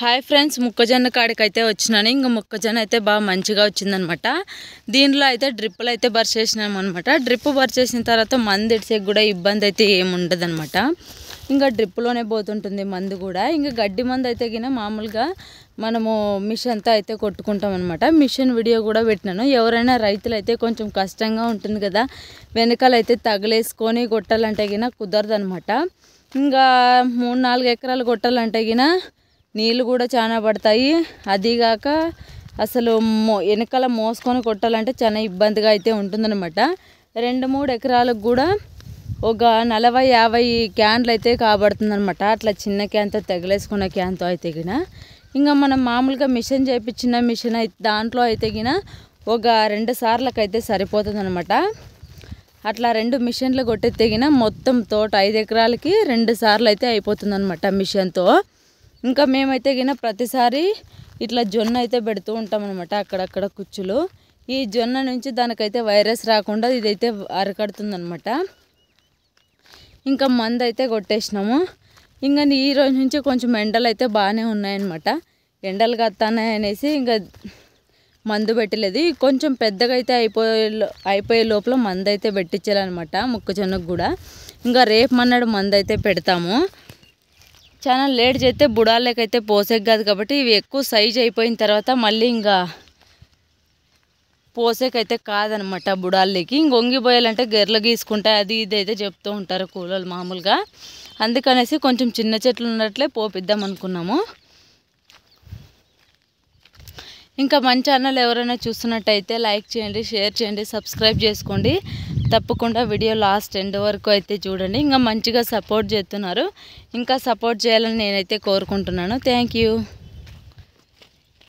Hi friends, మొక్కజొన్న కాడికైతే వచ్చినాను. ఇంకా మొక్కజొన్న అయితే బాగా మంచిగా వచ్చిందనమాట. దీనిలో అయితే డ్రిప్పులు అయితే బర్చేసినాం అనమాట. డ్రిప్ బర్చేసిన తర్వాత మందు ఇడిసేకి కూడా ఇబ్బంది అయితే ఏమి ఉండదు అనమాట. ఇంకా డ్రిప్పులోనే పోతుంటుంది మందు కూడా. ఇంకా గడ్డి మందు అయితే గిన మామూలుగా మనము మిషన్తో అయితే కొట్టుకుంటాం అనమాట. మిషన్ వీడియో కూడా పెట్టినాను. ఎవరైనా రైతులు అయితే కొంచెం కష్టంగా ఉంటుంది కదా, వెనకాలైతే తగిలేసుకొని కొట్టాలంటే గిన కుదరదు అనమాట. ఇంకా 3-4 ఎకరాలు కొట్టాలంటే గిన నీళ్ళు కూడా చాలా పడతాయి. అదిగాక అసలు వెనకాల మోసుకొని కొట్టాలంటే చాలా ఇబ్బందిగా అయితే ఉంటుందన్నమాట. 2-3 ఎకరాలకు కూడా ఒక 40-50 క్యాన్లు అయితే కాబడుతుందన్నమాట. అట్లా చిన్న క్యాన్తో తగిలేసుకున్న క్యాన్తో అయితే గిన ఇంకా మనం మామూలుగా మిషన్ చేయించిన మిషన్ అయితే దాంట్లో అయితే గిన ఒక 2 సార్లకైతే సరిపోతుందన్నమాట. అట్లా 2 మిషన్లు కొట్టేస్తే గిన మొత్తం తోట 5 ఎకరాలకి 2 సార్లు అయితే అయిపోతుందన్నమాట మిషన్తో. ఇంకా మేమైతే గిన ప్రతిసారి ఇట్లా జొన్న అయితే పెడుతూ ఉంటాం అనమాట. అక్కడక్కడ కుచ్చులు ఈ జొన్న నుంచి దానికైతే వైరస్ రాకుండా ఇదైతే అరికడుతుందనమాట. ఇంకా మందు అయితే కొట్టేసినాము. ఇంకా ఈ రోజు నుంచి కొంచెం ఎండలు అయితే బాగానే ఉన్నాయన్నమాట. ఎండలు కత్తానాయి అనేసి ఇంకా మందు పెట్టలేదు. కొంచెం పెద్దగా అయితే అయిపోయే లోపల మందు అయితే పెట్టించాలన్నమాట మొక్కజొన్నకు కూడా. ఇంకా రేపు మన్నాడు మందు అయితే పెడతాము. చాలా లేట్ చేస్తే బుడాలకైతే పోసేకి కాదు కాబట్టి ఇవి ఎక్కువ సైజ్ అయిపోయిన తర్వాత మళ్ళీ ఇంకా పోసేకైతే కాదనమాట బుడాలకి. ఇంక వంగిపోయాలంటే గెర్రెలు గీసుకుంటాయి అది ఇది అయితే చెప్తూ ఉంటారు కూలోళ్ళు మామూలుగా. అందుకనేసి కొంచెం చిన్న చెట్లు ఉన్నట్లే పోపిద్దాం అనుకున్నాము. ఇంకా మన ఛానల్ ఎవరైనా చూస్తున్నట్టయితే లైక్ చేయండి, షేర్ చేయండి, సబ్స్క్రైబ్ చేసుకోండి. తప్పకుండా వీడియో లాస్ట్ ఎండ్ వరకు అయితే చూడండి. ఇంకా మంచిగా సపోర్ట్ చేస్తున్నారు. ఇంకా సపోర్ట్ చేయాలని నేనైతే కోరుకుంటున్నాను. Thank you.